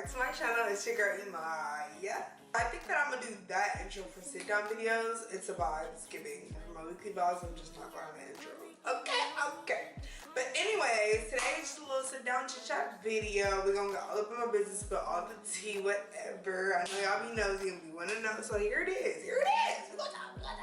back to my channel. It's your girl Imaya. I think that I'm gonna do that intro for sit down videos. It's a vibe, it's giving. For my weekly vlogs, I'm just not going to the intro. Okay. But anyways, today is just a little sit down chit chat video. We're gonna go all up in my business, spill all the tea, whatever. I know y'all be nosy and be wanting to know, so here it is. We're gonna talk about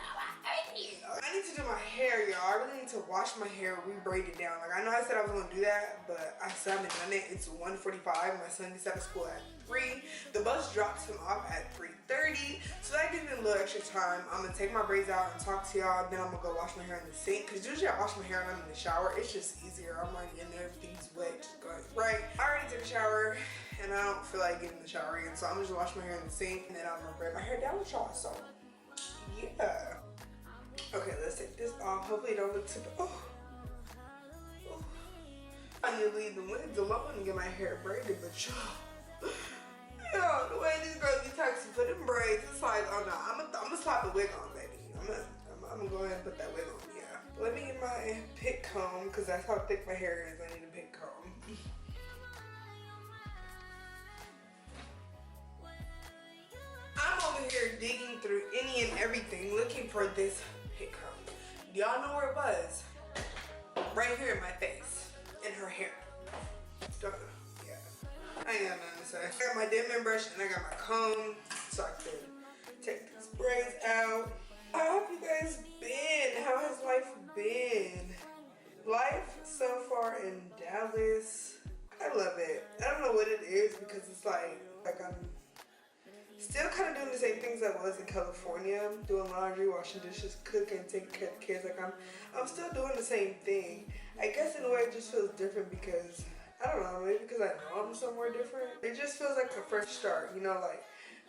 everything. I need to do my hair, y'all. I really need to wash my hair, re-braid it down. Like, I know I said I was gonna do that, but I still haven't done it. It's 1:45. My son gets out of school at 3. The bus drops him off at 3:30. So that gives me a little extra time. I'm gonna take my braids out and talk to y'all. Then I'm gonna go wash my hair in the sink. Cause usually I wash my hair when I'm in the shower. It's just easier. I'm already in there, everything's wet, just going right. I already took a shower and I don't feel like getting in the shower again. So I'm gonna just wash my hair in the sink and then I'm gonna braid my hair down with y'all. So yeah. Okay, let's take this off. Hopefully it don't look too bad. I need to leave the wigs alone and get my hair braided, but yo, the way these girls be texting for them braids, it's like, oh no, I'm gonna slap a wig on, baby. I'm gonna go ahead and put that wig on, yeah. Let me get my pick comb, because that's how thick my hair is. I need a pick comb. I'm over here digging through any and everything looking for this pick comb. Do y'all know where it was? Right here in my face. In her hair. Yeah. I ain't got nothing to say. I got my Denman brush and I got my comb so I can take these braids out. How have you guys been? How has life been? Life so far in Dallas, I love it. I don't know what it is because it's like I'm still kind of doing the same things I was in California, doing laundry, washing dishes, cooking, taking care of the kids. Like I'm still doing the same thing. I guess in a way it just feels different because, I don't know, maybe because I know I'm somewhere different. It just feels like a fresh start, you know, like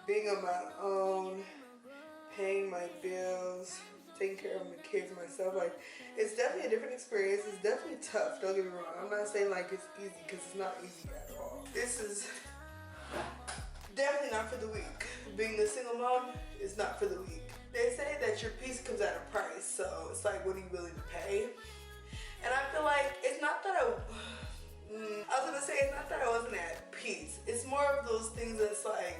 being on my own, paying my bills, taking care of my kids myself. Like, it's definitely a different experience. It's definitely tough, don't get me wrong. I'm not saying like it's easy because it's not easy at all. This is definitely not for the weak. Being a single mom is not for the weak. They say that your peace comes at a price, so it's like, what are you willing to pay? And I feel like it's not that it's not that I wasn't at peace. It's more of those things that's like,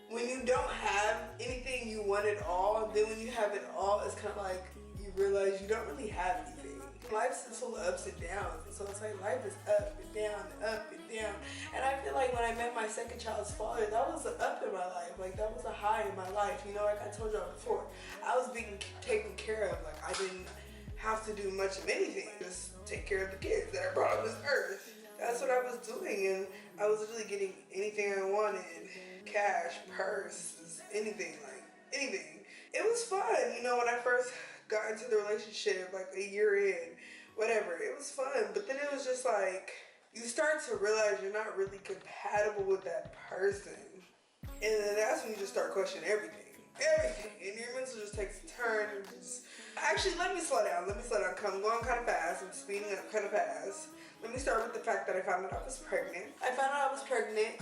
when you don't have anything, you want it all. Then when you have it all, it's kind of like you realize you don't really have anything. Life's full of ups and downs, and so it's like life is up and down and up and down. And I feel like when I met my second child's father, that was an up in my life. Like, that was a high in my life. You know, like I told y'all before, I was being taken care of. Like, I didn't have to do much of anything. Just take care of the kids that I brought on this earth. That's what I was doing, and I was literally getting anything I wanted. Cash, purse, anything, like anything. It was fun, you know, when I first got into the relationship, like a year in, whatever, it was fun. But then it was just like, you start to realize you're not really compatible with that person. And then that's when you just start questioning everything. And your mental just takes a turn. And just... Actually, let me slow down. I'm going kind of fast. I'm speeding up kind of fast. Let me start with the fact that I found out I was pregnant.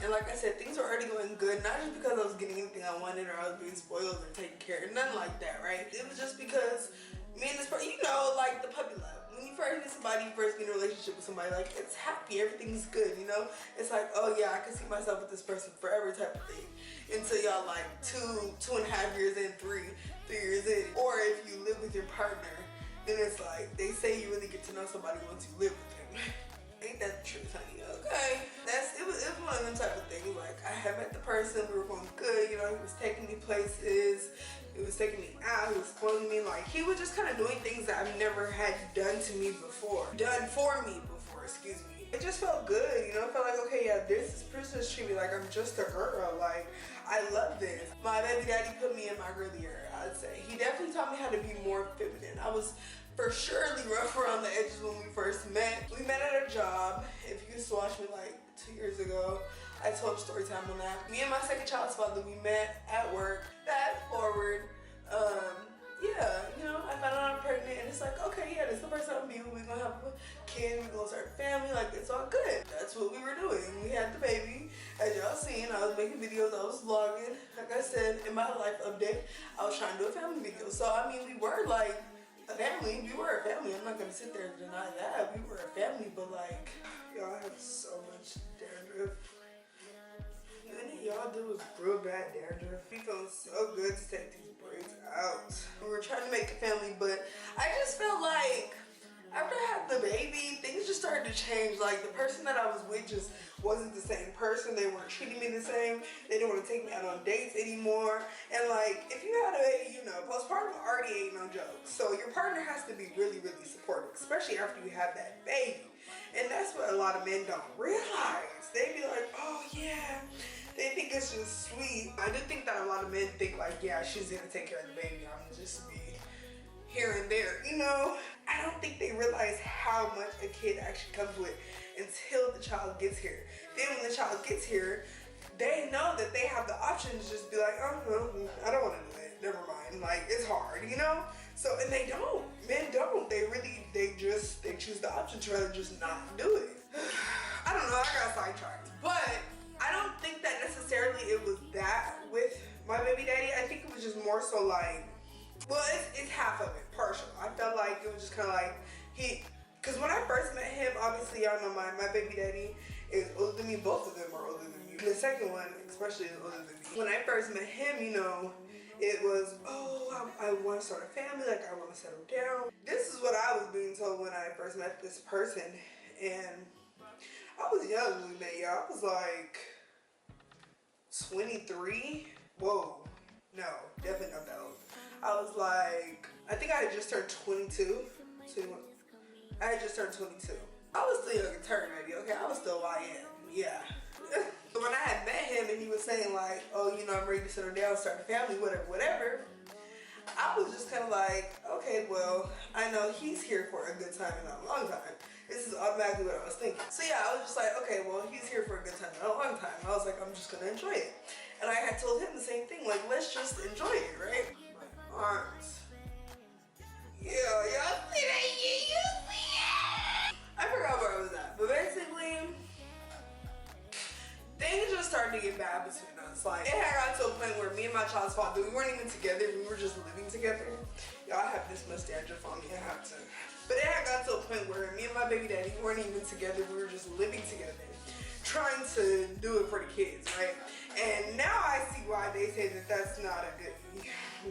And like I said, things were already going good. Not just because I was getting anything I wanted or I was being spoiled or taken care of. Nothing like that, right? It was just because me and this person, you know, like the puppy love. When you first meet somebody, you first get in a relationship with somebody, like, it's happy, everything's good, you know? It's like, oh yeah, I can see myself with this person forever type of thing. Until y'all like 2.5 years in, 3 years in. Or if you live with your partner, then it's like, they say you really get to know somebody once you live with them. Ain't that the truth, honey? Okay. It was one of them type of things. Like, I had met the person, we were going good, you know, he was taking me places, he was taking me out, he was spoiling me. Like, he was just kind of doing things that I've never had done for me before, excuse me. It just felt good, you know, it felt like, okay, yeah, this person is treating me like I'm just a girl. Like, I love this. My baby daddy put me in my girly era, I'd say. He definitely taught me how to be more feminine. I was for surely rough around the edges when we first met. We met at a job. If you used to watch me like 2 years ago, I told story time on that. Me and my second child's father, we met at work. Fast forward, yeah, you know, I found out I'm pregnant and it's like, okay, yeah, this is the person I'm being with. We're gonna have a kid, we're gonna start a family, like, it's all good. That's what we were doing. We had the baby. As y'all seen, I was making videos, I was vlogging. Like I said, in my life update, I was trying to do a family video. So, I mean, we were like a family. We were a family. I'm not gonna sit there and deny that. We were a family, but like, y'all, I have so much dandruff. there was real bad dandruff. We felt so good to take these braids out. We were trying to make a family, but I just felt like after I had the baby, things just started to change. Like the person that I was with just wasn't the same person. They weren't treating me the same. They didn't want to take me out on dates anymore. And like, if you had a baby, you know, postpartum already ain't no joke. So your partner has to be really, really supportive, especially after you have that baby. And that's what a lot of men don't realize. They be like, oh yeah, they think it's just sweet. I do think that a lot of men think like, yeah, she's gonna take care of the baby. I'm gonna just be here and there, you know? I don't think they realize how much a kid actually comes with until the child gets here. Then when the child gets here, they know that they have the option to just be like, oh no, I don't want to do it. Never mind. Like, it's hard, you know? So, and they don't. Men don't. They choose the option to rather just not do it. I don't know, I got sidetracked. But I don't think that necessarily it was that with my baby daddy. I think it was just more so like, well, it's half of it, partial. I felt like it was just kind of like because when I first met him, obviously y'all know my baby daddy is older than me. Both of them are older than me. The second one especially is older than me. When I first met him, you know, it was, oh, I want to start a family, like I want to settle down. This is what I was being told when I first met this person. And I was young when we met, y'all. I was like 23. Whoa, no, definitely not that old. I was like, I think I had just turned 22. I had just turned 22. I was still young and turned maybe, okay? I was still YN, yeah. But when I had met him and he was saying like, oh, you know, I'm ready to settle down, start a family, whatever, I was just kind of like, okay, well, I know he's here for a good time and not a long time. This is automatically what I was thinking. So yeah, I was just like, okay, well, he's here for a good time and not a long time. I was like, I'm just gonna enjoy it. And I had told him the same thing, like, let's just enjoy it, right? Arms. Yeah, y'all see that? You see that? I forgot where I was at, but basically, things just started to get bad between us. Like, it had got to a point where me and my child's father, we weren't even together, we were just living together. Y'all have this much dandruff on me, I have to. But it had got to a point where me and my baby daddy weren't even together, we were just living together, trying to do it for the kids, right? And now I see why they say that that's not a good,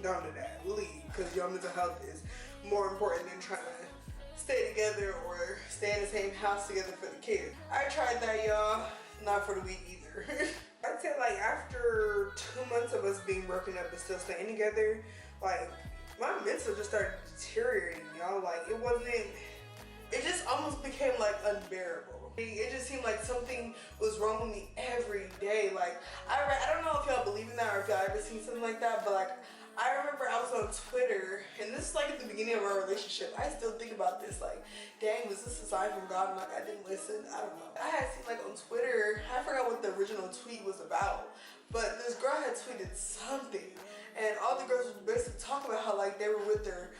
don't do that, leave, because your mental health is more important than trying to stay together or stay in the same house together for the kids. I tried that, y'all, not for the week either. I'd say like after 2 months of us being broken up but still staying together, like my mental just started deteriorating, y'all. Like it just almost became like unbearable. It just seemed like something was wrong with me every day. Like I don't know if y'all believe in that or if y'all ever seen something like that, but like I remember I was on Twitter, and this is like at the beginning of our relationship. I still think about this, like, dang, was this a sign from God? I'm like, I didn't listen. I don't know. I had seen like on Twitter, I forgot what the original tweet was about, but this girl had tweeted something, and all the girls were basically talking about how like they were with their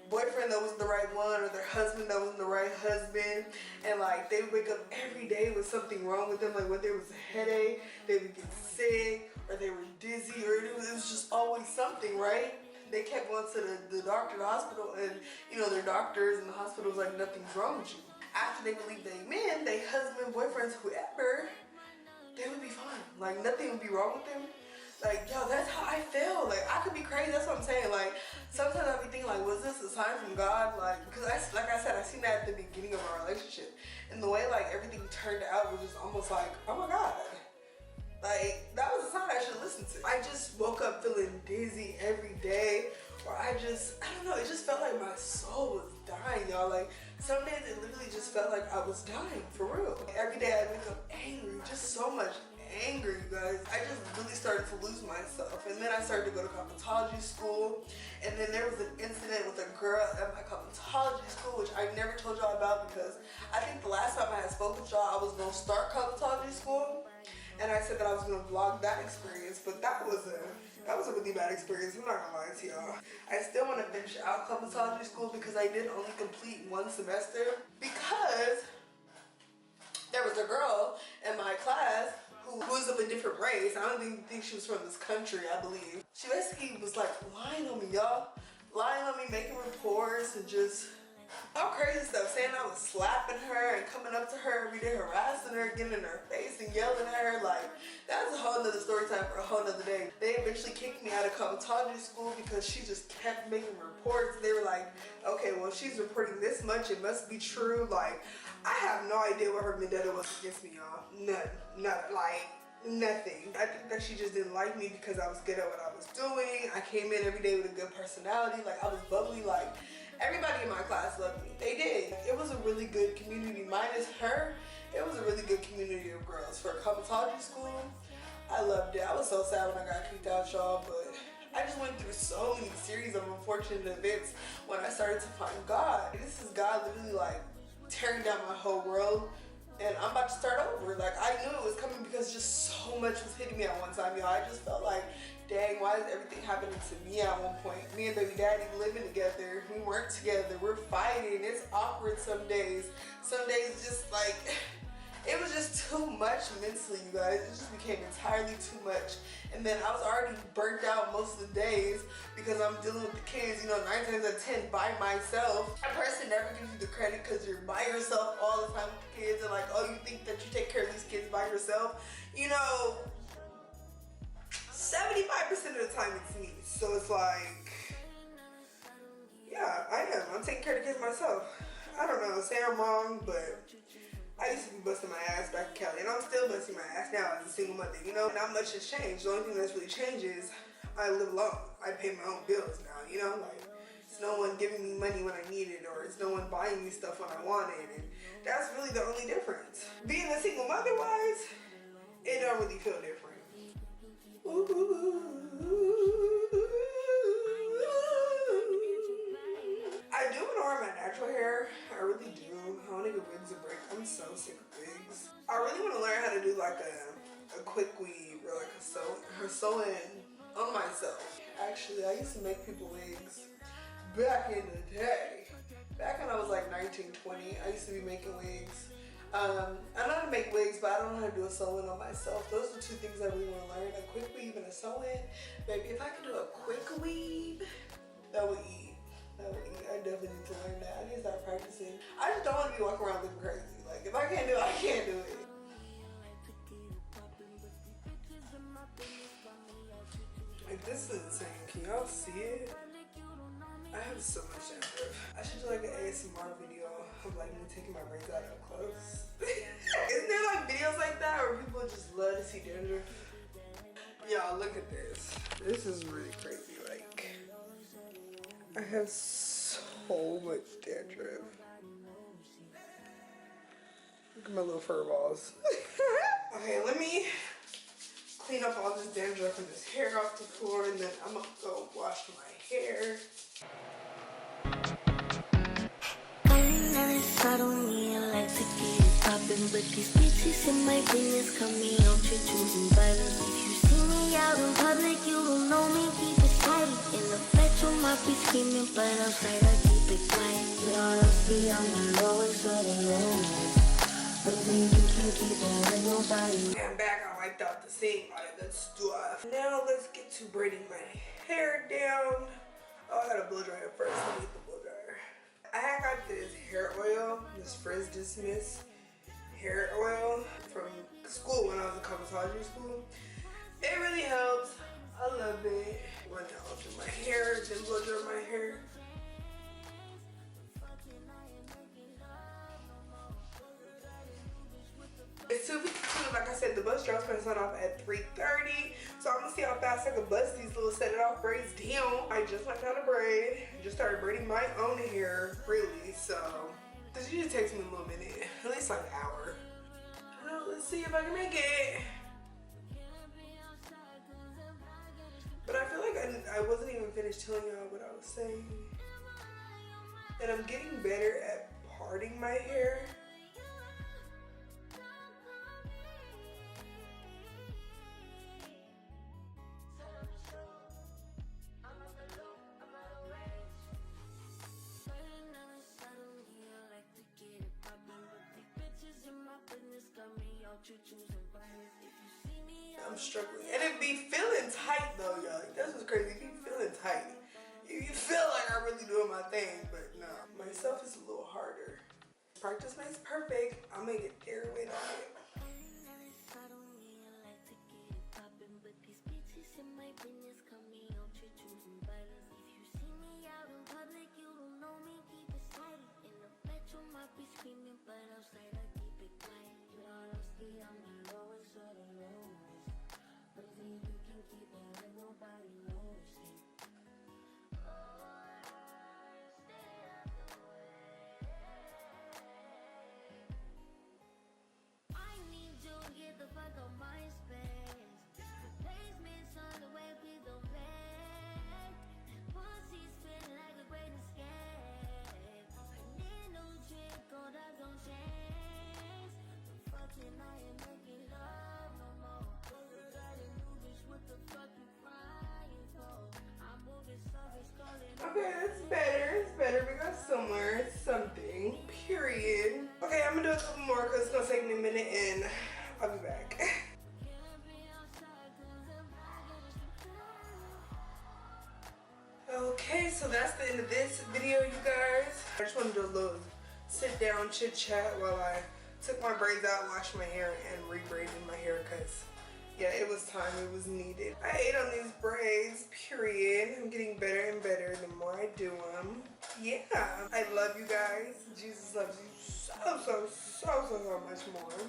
boyfriend that wasn't the right one, or their husband that wasn't the right husband, and like they would wake up every day with something wrong with them, like whether it was a headache, they would get sick, or they were dizzy, or it was just always something, right? They kept going to the doctor, the hospital, and you know, their doctors and the hospital was like, nothing's wrong with you. After they would leave their men, their husband, boyfriends, whoever, they would be fine. Like nothing would be wrong with them. Like, yo, that's how I feel. Like, I could be crazy, that's what I'm saying. Like, sometimes I be thinking, like, was this a sign from God? Like, because like I said, I seen that at the beginning of our relationship. And the way, like, everything turned out was just almost like, oh my God. Like, that was a sign I should listen to. I just woke up feeling dizzy every day. Or I don't know, it just felt like my soul was dying, y'all. Like, some days it literally just felt like I was dying, for real. Every day I wake up angry, just so much angry, you guys. I just really started to lose myself, and then I started to go to cosmetology school, and then there was an incident with a girl at my cosmetology school, which I never told y'all about because I think the last time I had spoken with y'all, I was gonna start cosmetology school, and I said that I was gonna vlog that experience, but that was a really bad experience. I'm not gonna lie to y'all. I still want to finish out cosmetology school because I did only complete one semester because there was a girl in my class who was of a different race. I don't even think she was from this country, I believe. She basically was like lying on me, y'all. Lying on me, making reports, and just all crazy stuff, saying I was slapping her and coming up to her every day, harassing her, getting in her face and yelling at her. Like, that's a whole nother story time for a whole nother day. They eventually kicked me out of cosmetology school because she just kept making reports. They were like, okay, well, she's reporting this much, it must be true. Like, I have no idea what her vendetta was against me, y'all. None, like, nothing. I think that she just didn't like me because I was good at what I was doing. I came in every day with a good personality. Like, I was bubbly. Like, everybody in my class loved me. They did. It was a really good community. Minus her, it was a really good community of girls. For cosmetology school, I loved it. I was so sad when I got kicked out, y'all, but I just went through so many series of unfortunate events when I started to find God. This is God literally like tearing down my whole world, and I'm about to start over. Like, I knew it was coming because just so much was hitting me at one time, y'all. I just felt like, dang, why is everything happening to me at one point? Me and baby daddy living together, we weren't together, we're fighting, it's awkward some days just like, it was just too much mentally, you guys. It just became entirely too much. And then I was already burnt out most of the days because I'm dealing with the kids, you know, 9 times out of 10 by myself. A person never gives you the credit because you're by yourself all the time with the kids, and like, oh, you think that you take care of these kids by yourself? You know, 75% of the time it's me. So it's like, yeah, I am. I'm taking care of the kids myself. I don't know, say I'm wrong, but I used to be busting my ass back in Cali, and I'm still busting my ass now as a single mother, you know? Not much has changed. The only thing that's really changed is I live alone. I pay my own bills now, you know? Like, it's no one giving me money when I need it, or it's no one buying me stuff when I want it, and that's really the only difference. Being a single mother-wise, it don't really feel different. I do want to wear my natural hair. I really do. I want to get wigs a break. I'm so sick of wigs. I really want to learn how to do like a quick weave or like a sew-in on myself. Actually, I used to make people wigs back in the day. Back when I was like 19, 20, I used to be making wigs. I know how to make wigs, but I don't know how to do a sew-in on myself. Those are two things I really want to learn. A quick weave and a sew-in. Baby, if I could do a quick weave, that would eat. I definitely need to learn that. I need to start practicing. I just don't want to be walking around looking crazy. Like, if I can't do it, I can't do it. Like, this is insane. Can y'all see it? I have so much dandruff. I should do like an ASMR video of like me taking my braids out up close. Isn't there like videos like that where people just love to see dandruff? Y'all, look at this. This is really crazy. Like, I have so much dandruff. Look at my little fur balls. Okay, let me clean up all this dandruff and this hair off the floor, and then I'm gonna go wash my hair. I don't need a like to get it poppin', but these bitches in my business cut me off to choosing violence. If you see me out in public, you don't know me, keep it tight. In the bedroom, I be screaming, but outside I keep it quiet. You don't see I'm the lowest of the lowest. But then you can't keep on with nobody. I'm back, I wiped out the sink, all that good stuff. Now let's get to braiding my hair down. Oh, I gotta blow dry it first. Let me get the blow dryer. I had got this hair oil, this Frizz Dismiss hair oil from school when I was in cosmetology school. It really helps. I love it. When I'll do my hair, then blow dry my hair. It's 2:52, like I said, the bus drive's gonna start off at 3:30. So I'm gonna see how fast I can bust these little set it off braids down. I just learned how to braid. Just started braiding my own hair, really. So this usually takes me a little minute, at least like an hour. Well, let's see if I can make it. But I feel like I wasn't even finished telling y'all what I was saying. And I'm getting better at parting my hair. I'm struggling, and it be feeling tight though, y'all. That's what's crazy. It be feeling tight. You feel like I'm really doing my thing, but no. My stuff is a little Practice makes perfect. I'm gonna get carried away on it. Okay, that's better. It's better. We got somewhere. It's something. Period. Okay, I'm gonna do a couple more because it's gonna take me a minute and I'll be back. Okay, so that's the end of this video, you guys. I just want to do a little sit down chit chat while I took my braids out, washed my hair, and re-braided my hair because, yeah, it was time. It was needed. I ate on these braids, period. I'm getting better and better the more I do them. Yeah, I love you guys. Jesus loves you so much more.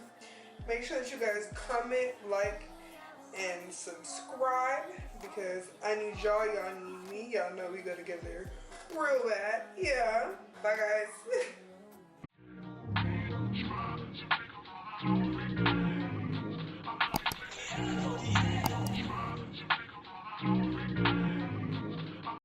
Make sure that you guys comment, like, and subscribe because I need y'all. Y'all need me. Y'all know we go together real bad. Yeah. Bye, guys.